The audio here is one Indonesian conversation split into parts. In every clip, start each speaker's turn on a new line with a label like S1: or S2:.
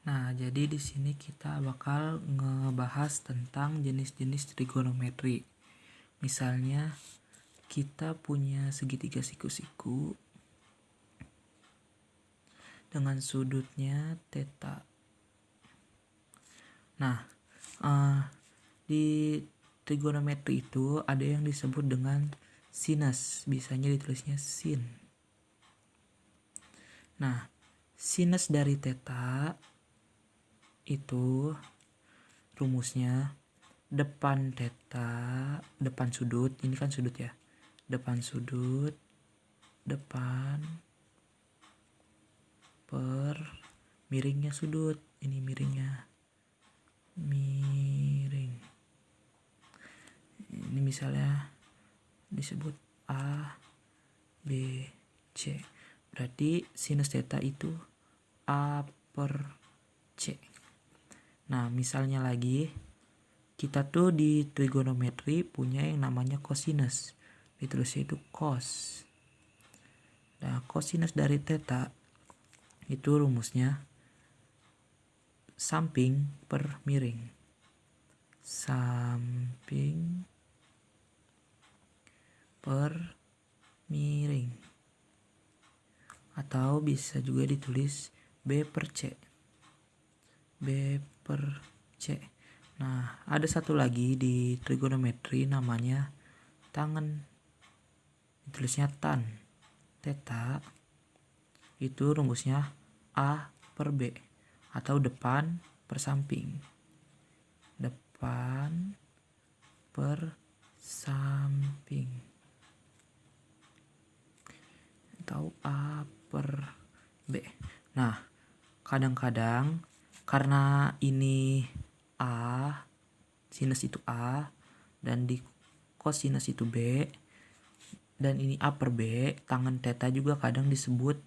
S1: Nah, jadi di sini kita bakal ngebahas tentang jenis-jenis trigonometri. Misalnya, kita punya segitiga siku-siku dengan sudutnya theta. Nah, di trigonometri itu ada yang disebut dengan sinus, biasanya ditulisnya sin. Nah, sinus dari theta itu rumusnya depan theta, depan sudut, ini kan sudut ya, depan sudut, depan per miringnya sudut, ini miring, ini misalnya disebut A, B, C, berarti sinus theta itu A per C. Nah, misalnya lagi, kita tuh di trigonometri punya yang namanya cosinus, ditulisnya itu cos. Nah, cosinus dari theta itu rumusnya samping per miring. Samping per miring. Atau bisa juga ditulis B per C. B per C. Nah, ada satu lagi di trigonometri namanya tangen. Ditulisnya tan. Theta itu rumusnya A per B atau depan per samping. Depan per samping atau A per B. Nah, kadang-kadang karena ini A, sinus itu A, dan di cosinus itu B, dan ini A per B, tangen theta juga kadang disebut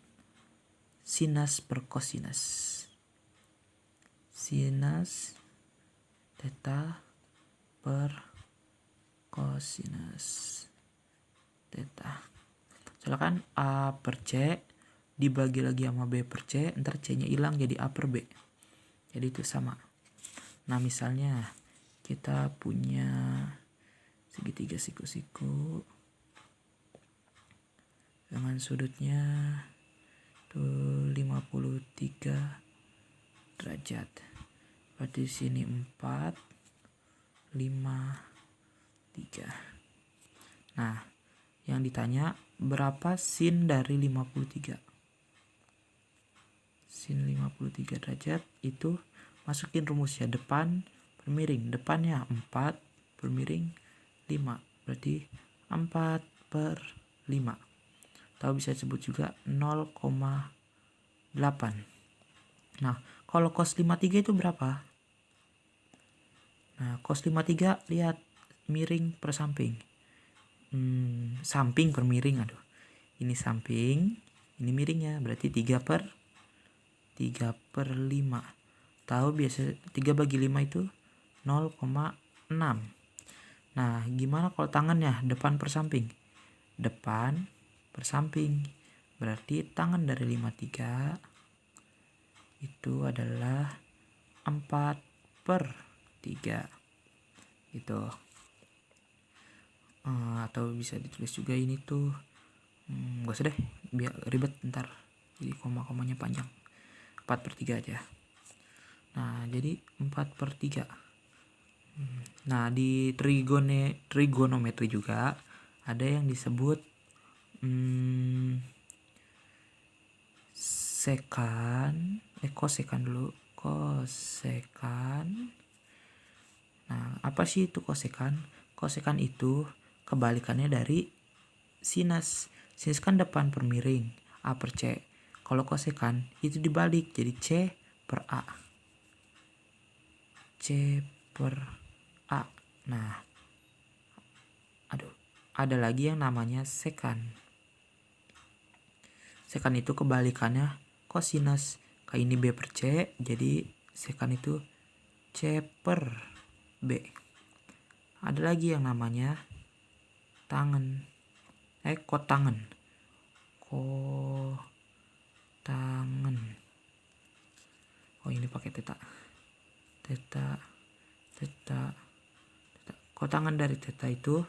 S1: sinus per cosinus. Sinus theta per cosinus theta. Soalnya kan A per C dibagi lagi sama B per C, ntar C nya hilang jadi A per B, jadi itu sama. Nah, misalnya kita punya segitiga siku-siku dengan sudutnya tuh 53 derajat. Berarti di sini 4, 5, 3. Nah, yang ditanya berapa sin dari 53? Sin 53 derajat itu masukin rumusnya depan per miring. Depannya 4 per miring 5. Berarti 4 per 5. Atau bisa disebut juga 0,8. Nah, kalau cos 53 itu berapa? Nah, cos 53 lihat miring per samping. Samping per miring, ini samping, ini miringnya, berarti 3 per 5. Tahu biasa 3 bagi 5 itu 0,6. Nah, gimana kalau tangannya depan per samping? Depan per samping, berarti tangan dari 53 itu adalah 4 per 3 gitu. Atau bisa ditulis juga ini tuh gak usah deh, biar ribet ntar jadi koma-komanya panjang. 4 per 3 aja. Nah, jadi 4 per 3. Nah, di trigonometri juga ada yang disebut kosekan dulu. Kosekan. Nah, apa sih itu kosekan? Kosekan itu kebalikannya dari sinus. Sinus kan depan per miring, A per C. Kalau kosekan itu dibalik, jadi C per A. C per A. Nah, ada lagi yang namanya sekan. Sekan itu kebalikannya kosinus. Kayak ini B per C, jadi sekan itu C per B. Ada lagi yang namanya tangen. Kotangen. Kotangen. Oh, ini pakai theta. Theta. Kotangan dari theta itu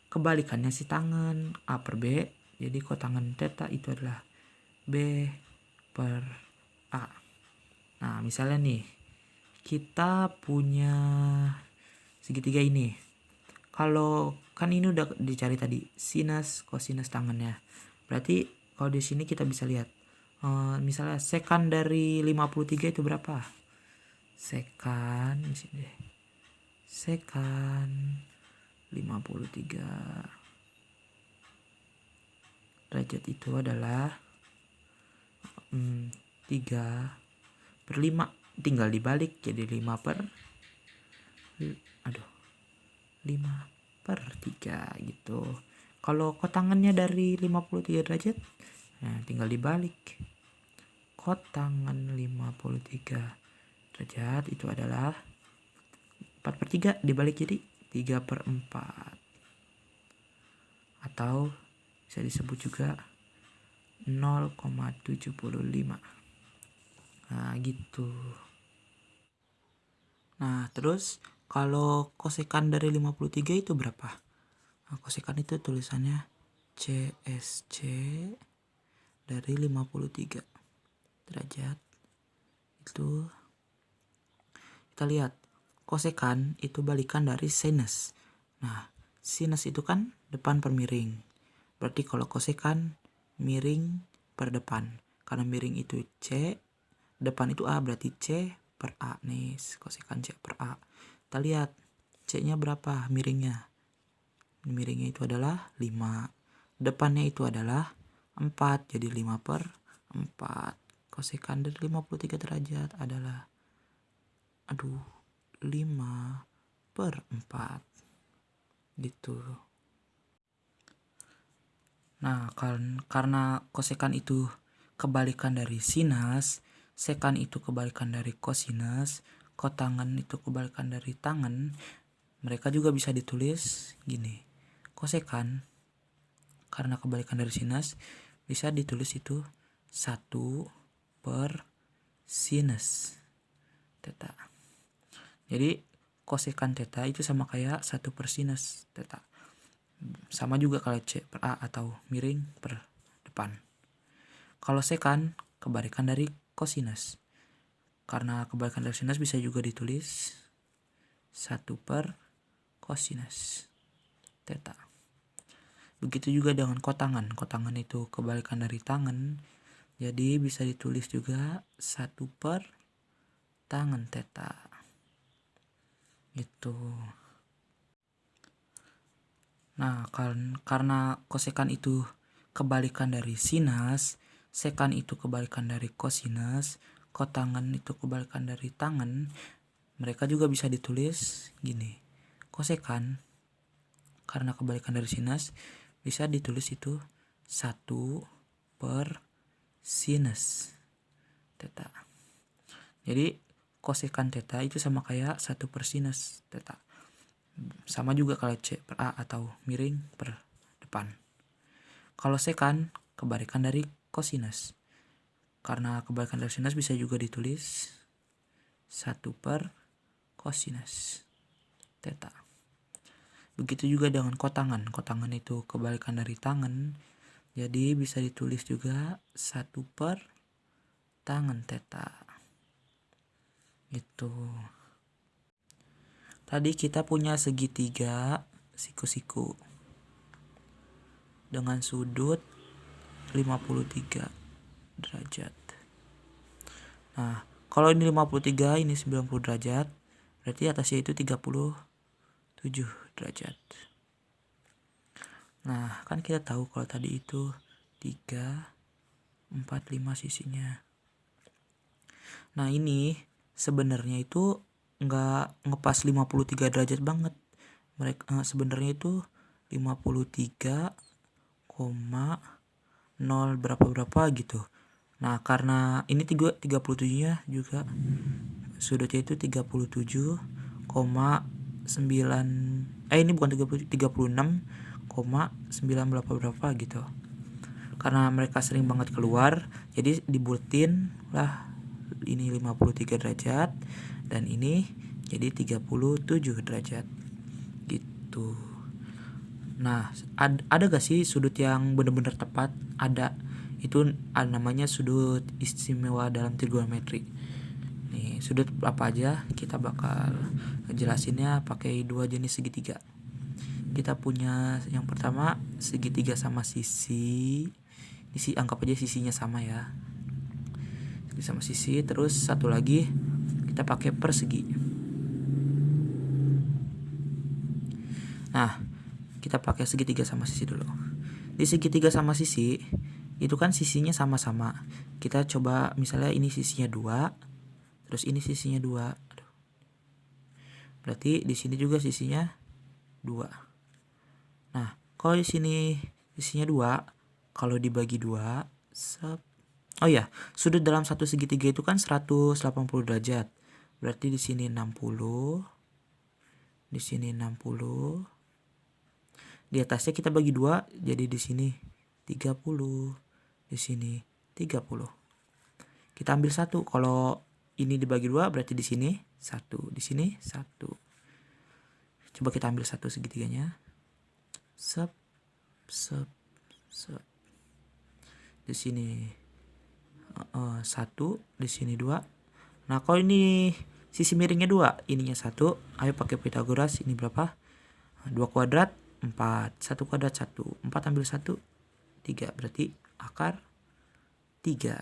S1: kebalikannya si tangen A per B. Jadi kotangan theta itu adalah B per A. Nah, misalnya nih, kita punya segitiga ini. Kalau kan ini udah dicari tadi sinus kosinus tangennya. Berarti kalau di sini kita bisa lihat misalnya sekan dari 53 itu berapa? Sekan di sini deh. Sekan 53 derajat itu adalah 3/5. Tinggal dibalik jadi 5/3 gitu. Kalau kotangannya dari 53 derajat, nah tinggal dibalik. Kotangan 53 derajat itu adalah 4/3 dibalik jadi 3/4. Atau bisa disebut juga 0,75. Nah gitu. Nah terus kalau kosekan dari 53 itu berapa? Nah, kosekan itu tulisannya CSC dari 53 derajat. Itu kita lihat kosekan itu balikan dari sinus. Nah, sinus itu kan depan per miring. Berarti kalau kosekan miring per depan. Karena miring itu C, depan itu A, berarti C per A nih. Kosekan C per A. Kita lihat C-nya berapa miringnya. Miringnya itu adalah 5. Depannya itu adalah 4, jadi 5/4. Kosekan dari 53 derajat adalah 5/4 gitu. Nah, karena kosekan itu kebalikan dari sinus, sekan itu kebalikan dari kosinus, kotangan itu kebalikan dari tangen, mereka juga bisa ditulis gini. Kosekan karena kebalikan dari sinus bisa ditulis itu 1/sinus theta. Jadi kosekan theta itu sama kayak 1/sinus theta. Sama juga kalau C per A atau miring per depan. Kalau sekan kebalikan dari kosinus. Karena kebalikan dari sinus bisa juga ditulis 1/kosinus theta. Begitu juga dengan kotangan. Kotangan itu kebalikan dari tangen. Jadi bisa ditulis juga 1/tangen theta. Itu. Nah, karena kosekan itu kebalikan dari sinus, sekan itu kebalikan dari kosinus, kotangan itu kebalikan dari tangen, mereka juga bisa ditulis gini. Kosekan karena kebalikan dari sinus bisa ditulis itu 1/sinus theta. Jadi kosekan theta itu sama kayak 1/sinus theta. Sama juga kalau C per A atau miring per depan. Kalau sekan kebalikan dari kosinus. Karena kebalikan dari sinus bisa juga ditulis 1/kosinus theta. Begitu juga dengan kotangan. Kotangan itu kebalikan dari tangen. Jadi bisa ditulis juga 1/tangen theta. Itu. Tadi kita punya segitiga siku-siku dengan sudut 53 derajat. Nah, kalau ini 53, ini 90 derajat, berarti atasnya itu 37 derajat. Nah, kan kita tahu kalau tadi itu 3, 4, 5 sisinya. Nah, ini sebenarnya itu nggak ngepas 53 derajat banget. Mereka sebenarnya itu 53,0 berapa gitu. Nah, karena ini 37-nya juga sudutnya itu 37,9 ini bukan 30, 36,9 berapa gitu. Karena mereka sering banget keluar, jadi dibuletin lah ini 53 derajat dan ini jadi 37 derajat gitu. Nah, ada gak sih sudut yang benar-benar tepat? Ada. Itu namanya sudut istimewa dalam trigonometri. Nih, sudut apa aja? Kita bakal jelasinnya pakai dua jenis segitiga. Kita punya yang pertama segitiga sama sisi. Isi anggap aja sisinya sama ya. Sisi sama sisi. Terus satu lagi kita pakai persegi. Nah, kita pakai segitiga sama sisi dulu. Di segitiga sama sisi itu kan sisinya sama-sama. Kita coba misalnya ini sisinya 2, terus ini sisinya 2. Berarti di sini juga sisinya 2. Nah, kalau di sini sisinya 2, kalau dibagi 2, oh ya, sudut dalam satu segitiga itu kan 180 derajat. Berarti di sini 60. Di sini 60. Di atasnya kita bagi 2, jadi di sini 30. Di sini 30. Kita ambil 1. Kalau ini dibagi 2 berarti di sini 1. Di sini 1. Coba kita ambil 1 segitiganya. Sep. Di sini 1, di sini 2. Nah, kalau ini sisi miringnya 2, ininya 1. Ayo pakai Pitagoras. Ini berapa? 2 kuadrat 4. 1 kuadrat 1. 4 ambil 1, 3. Berarti akar 3.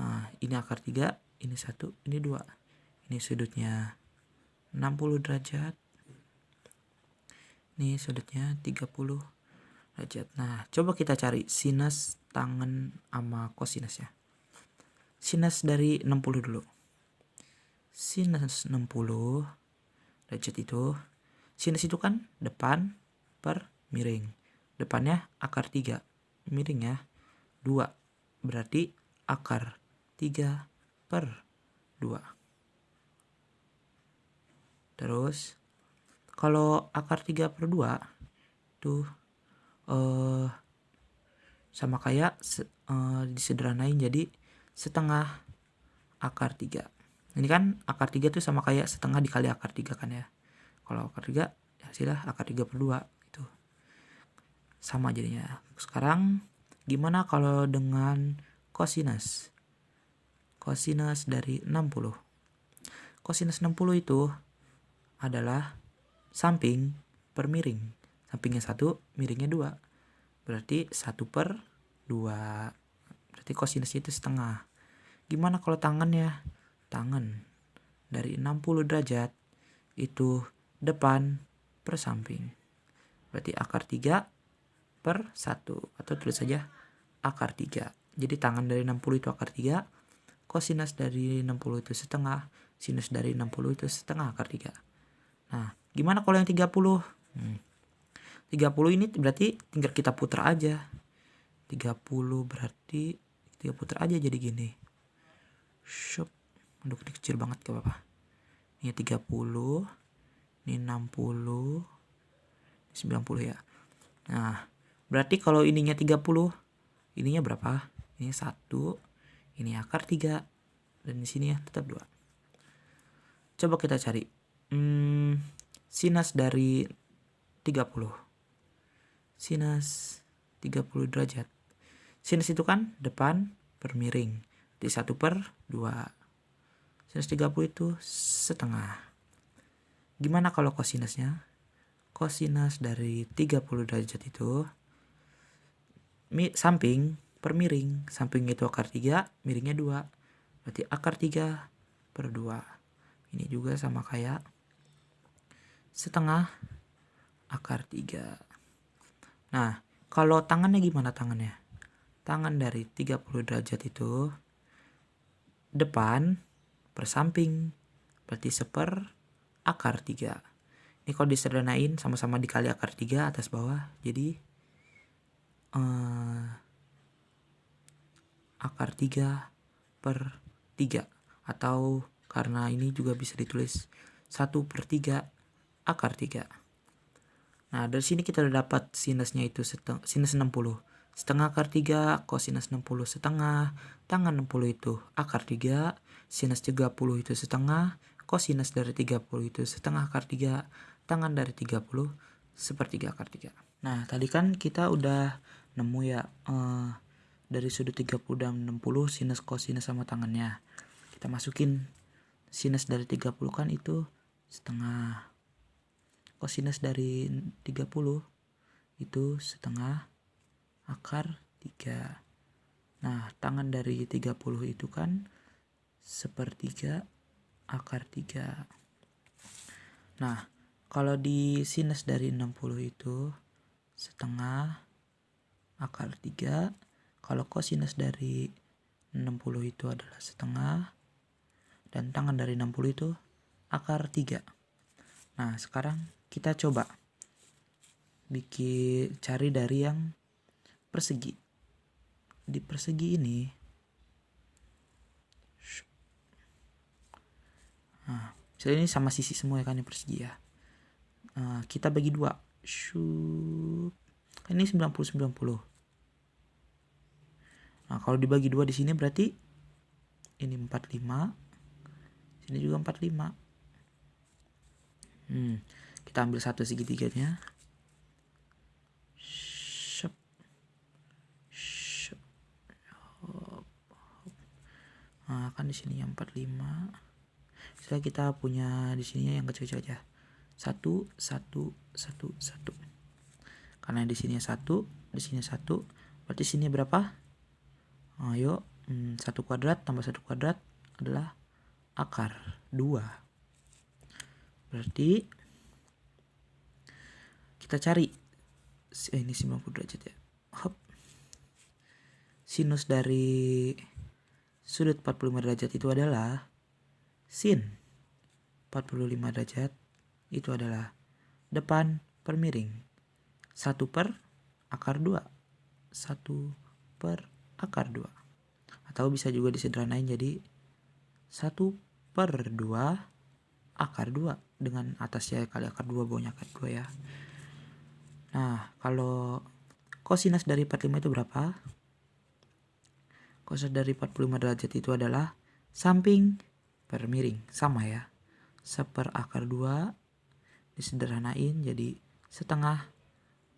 S1: Nah, ini akar 3, ini 1, ini 2. Ini sudutnya 60 derajat. Ini sudutnya 30 derajat. Nah, coba kita cari sinus tangen sama kosinus ya. Sinus dari 60 dulu. Sinus 60 derajat itu, sinus itu kan depan per miring. Depannya akar 3, miringnya 2. Berarti akar 3 per 2. Terus kalau akar 3 per 2 tuh sama kayak disederhanain jadi setengah akar 3. Ini kan akar 3 tuh sama kayak setengah dikali akar 3 kan ya. Kalau akar 3 ya hasilnya akar 3 per 2 itu. Sama jadinya. Sekarang gimana kalau dengan kosinus? Kosinus dari 60. Kosinus 60 itu adalah samping per miring. Sampingnya 1, miringnya 2. Berarti 1 per 2. Berarti kosinusnya itu setengah. Gimana kalau tangannya? Tangan dari 60 derajat itu depan per samping. Berarti akar 3 per 1. Atau tulis saja akar 3. Jadi tangan dari 60 itu akar 3. Kosinus dari 60 itu setengah. Sinus dari 60 itu setengah akar 3. Nah, gimana kalau yang 30? 30 ini berarti tinggal kita putar aja. 30 berarti kita putar aja jadi gini. Shop. Aduh, ini kecil banget gak apa-apa. Ini 30. Ini 60. Ini 90 ya. Nah, berarti kalau ininya 30, ininya berapa? Ini 1. Ini akar 3. Dan di sini ya tetap 2. Coba kita cari. Sinus dari 30. Sinus 30 derajat. Sinus itu kan depan per miring. Di 1 per 2. Sinus 30 itu setengah. Gimana kalau kosinusnya? Kosinus dari 30 derajat itu samping per miring. Samping itu akar 3, miringnya 2. Berarti akar 3 per 2. Ini juga sama kayak setengah akar 3. Nah, kalau tangannya gimana tangannya? Tangan dari 30 derajat itu depan per samping. Berarti seper akar 3. Ini kalau disederhanain sama-sama dikali akar 3 atas bawah. Jadi akar 3 per 3. Atau karena ini juga bisa ditulis 1 per 3 akar 3. Nah, dari sini kita udah dapat sinusnya itu sinus 60. Setengah akar 3, kosinus 60 setengah. Tangan 60 itu akar 3. Sinus 30 itu setengah, kosinus dari 30 itu setengah akar 3, tangan dari 30 sepertiga akar 3. Nah, tadi kan kita udah nemu ya dari sudut 30 dan 60 sinus kosinus sama tangannya. Kita masukin sinus dari 30 kan itu setengah. Kosinus dari 30 itu setengah akar 3. Nah, tangan dari 30 itu kan sepertiga akar 3. Nah, kalau di sinus dari 60 itu setengah akar 3. Kalau kosinus dari 60 itu adalah setengah. Dan tangan dari 60 itu akar 3. Nah, sekarang kita coba cari dari yang persegi. Di persegi ini, misalnya ini sama sisi semua ya kan, yang persegi ya. Kita bagi 2. Kan ini 90-90. Nah, kalau dibagi 2 di sini berarti ini 45. Sini juga 45. Kita ambil satu segitiganya. Nah, kan di sini yang 45. Setelah kita punya di sini yang kecil-kecil aja. 1, 1, 1, 1. Karena di sini 1, di sini 1, berarti sini berapa? Ayo, 1 kuadrat tambah 1 kuadrat adalah akar 2. Berarti kita cari ini 90 derajat ya. Hop. Sinus dari sudut 45 derajat itu adalah sin 45 derajat itu adalah depan per miring 1 per akar 2. 1 per akar 2. Atau bisa juga disederhanain jadi 1 per 2 akar 2 dengan atasnya kali akar 2, bawahnya akar 2 ya. Nah, kalau kosinus dari 45 itu berapa? Kosinus dari 45 derajat itu adalah samping per miring. Sama ya. 1 per akar 2 disederhanain jadi setengah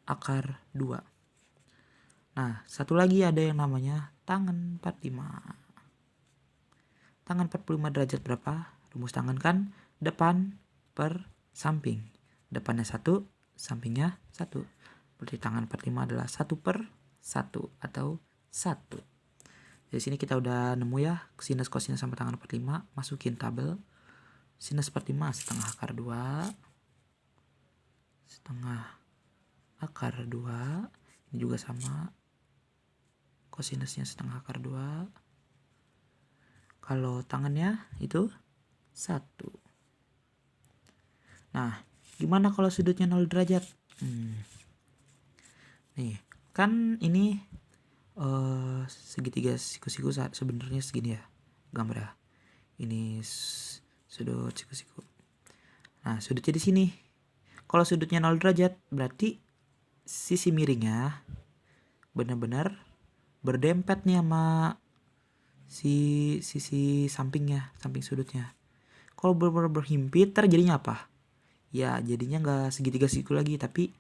S1: akar 2. Nah, satu lagi ada yang namanya tangan 45. Tangan 45 derajat berapa? Rumus tangan kan depan per samping. Depannya 1, sampingnya 1. Berarti tangan 45 adalah 1 per 1 atau 1. Dari sini kita udah nemu ya sinus kosinus sama tangan 45. Masukin tabel. Sinus 45 setengah akar 2. Setengah akar 2. Ini juga sama. Kosinusnya setengah akar 2. Kalau tangannya itu 1. Nah, gimana kalau sudutnya 0 derajat? Nih, kan ini segitiga siku-siku sebenarnya segini ya gambar ya. Ini sudut siku-siku. Nah, sudutnya di sini. Kalau sudutnya 0 derajat berarti sisi miringnya benar-benar berdempet nih sama sisi sampingnya, samping sudutnya. Kalau benar-benar berhimpit terjadinya apa? Ya, jadinya nggak segitiga siku lagi tapi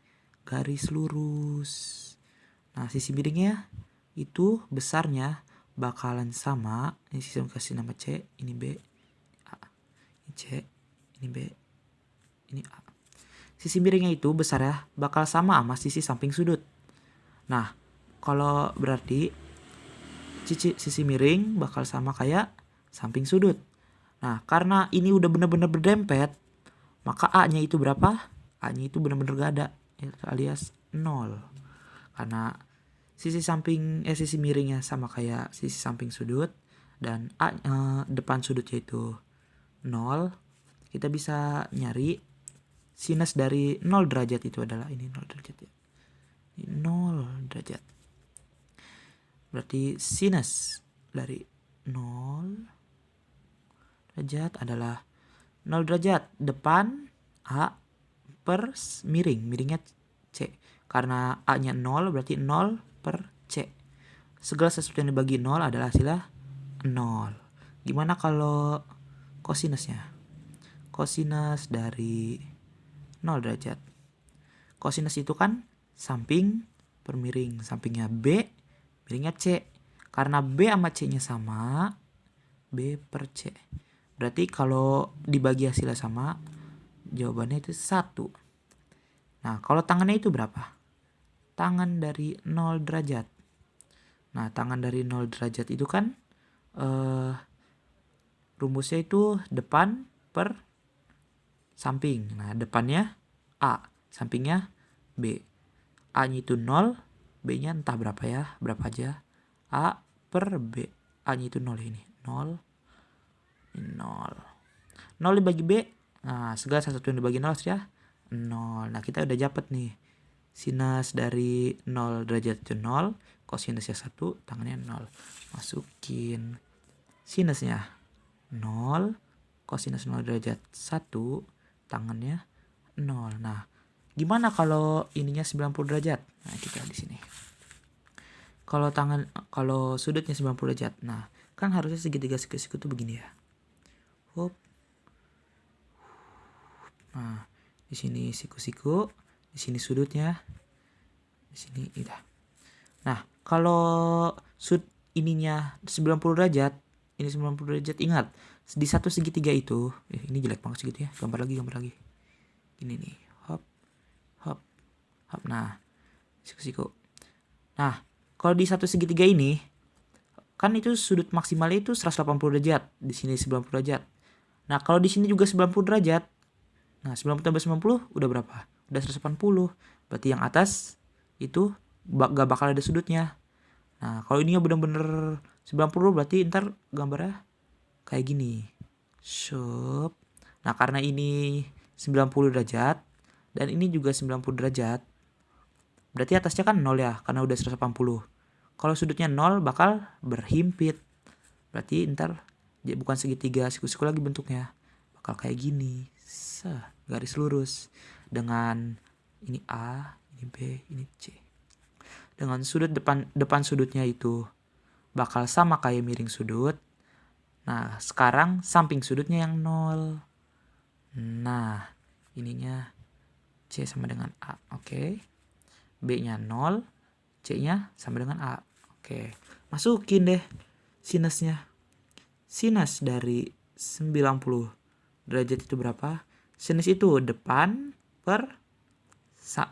S1: garis lurus. Nah, sisi miringnya itu besarnya bakalan sama. Ini sisi kasih nama C, ini B, A, ini C, ini B, ini A. Sisi miringnya itu besar ya bakal sama sisi samping sudut. Nah, kalau berarti sisi miring bakal sama kayak samping sudut. Nah, karena ini udah benar-benar berdempet, maka A-nya itu berapa? A-nya itu benar-benar gak ada, alias 0. Karena sisi miringnya sama kayak sisi samping sudut dan depan sudutnya itu 0. Kita bisa nyari sinus dari 0 derajat itu adalah ini 0 derajat ya. Ini 0 derajat. Berarti sinus dari 0 derajat adalah 0 derajat depan A per miringnya C. Karena A-nya 0 berarti 0 per C. Segala sesuatu yang dibagi 0 adalah hasilnya 0. gimana kalau kosinusnya? Kosinus dari 0 derajat. Kosinus itu kan samping per miring. Sampingnya B, miringnya C. Karena B sama C-nya sama, B per C. Berarti kalau dibagi hasilnya sama, jawabannya itu 1. Nah, kalau tangannya itu berapa? Tangan dari 0 derajat. Nah, tangan dari 0 derajat itu kan rumusnya itu depan per samping. Nah, depannya A, sampingnya B. A-nya itu 0, B-nya entah berapa ya, berapa aja. A per B. A-nya itu 0 ini. 0. 0 dibagi B. Nah, segala satu yang dibagi 0 ya. 0. Nah, kita udah dapat nih. Sinus dari 0 derajat itu 0. Kosinusnya 1, tangannya 0. Masukin sinusnya 0. Kosinus 0 derajat 1, tangannya 0. Nah, gimana kalau ininya 90 derajat? Nah, kita di sini. Kalau sudutnya 90 derajat. Nah, kan harusnya segitiga siku-siku tuh begini ya. Hop. Nah, di sini siku-siku, di sini sudutnya, di sini udah. Nah, kalau ininya 90 derajat, ini 90 derajat, ingat di satu segitiga itu, ini jelek banget segitu ya. Gambar lagi. Ini nih, hop. Nah, siku-siku. Nah, kalau di satu segitiga ini, kan itu sudut maksimalnya itu 180 derajat, di sini 90 derajat. Nah, kalau di sini juga 90 derajat. Nah, 90 tambah 90 udah berapa? Udah 180. Berarti yang atas itu gak bakal ada sudutnya. Nah, kalau ininya bener-bener 90 berarti ntar gambarnya kayak gini. Sup. Nah, karena ini 90 derajat dan ini juga 90 derajat. Berarti atasnya kan 0 ya, karena udah 180. Kalau sudutnya 0 bakal berhimpit. Berarti ntar bukan segitiga, siku-siku lagi bentuknya. Bakal kayak gini. Garis lurus. Dengan ini A, ini B, ini C. Dengan sudut depan sudutnya itu bakal sama kayak miring sudut. Nah, sekarang samping sudutnya yang 0. Nah, ininya C sama dengan A. Oke. B-nya 0, C-nya sama dengan A. Oke. Masukin deh sinusnya. Sinus dari 90 derajat itu berapa? Sinus itu depan per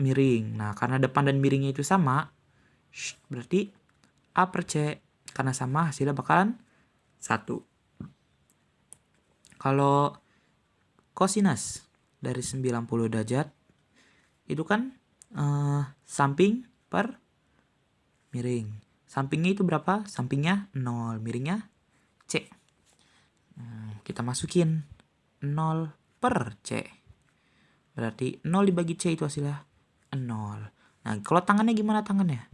S1: miring. Nah, karena depan dan miringnya itu sama, berarti A per C. Karena sama, hasilnya bakalan 1. Kalau kosinus dari 90 derajat, itu kan samping per miring. Sampingnya itu berapa? Sampingnya 0, miringnya C. Kita masukin 0 per C. Berarti 0 dibagi C itu hasilnya 0. Nah, kalau tangannya gimana tangannya?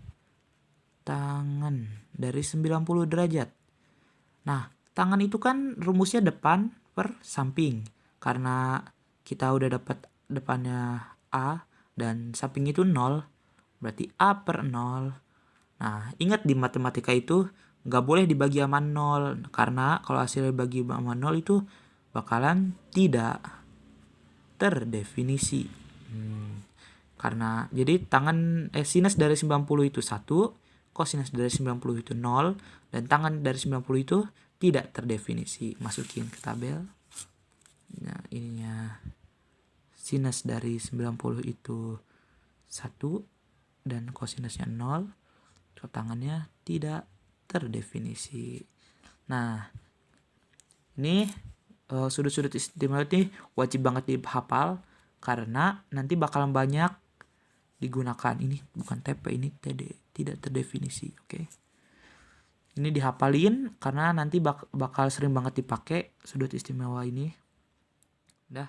S1: Tangan dari 90 derajat. Nah, tangan itu kan rumusnya depan per samping. Karena kita udah dapat depannya A dan samping itu 0. Berarti A per 0. Nah, ingat di matematika itu nggak boleh dibagi sama 0. Karena kalau hasilnya dibagi sama 0 itu bakalan tidak terdefinisi. Karena jadi sinus dari 90 itu 1, kosinus dari 90 itu 0, dan tangan dari 90 itu tidak terdefinisi. Masukin ke tabel. Nah, ininya sinus dari 90 itu 1 dan kosinusnya 0. Tangannya tidak terdefinisi. Nah, ini sudut-sudut istimewa ini wajib banget dihafal karena nanti bakalan banyak digunakan. Ini bukan TP, ini TD, tidak terdefinisi. Oke. Ini dihafalin karena nanti bakal sering banget dipakai sudut istimewa ini. Dah.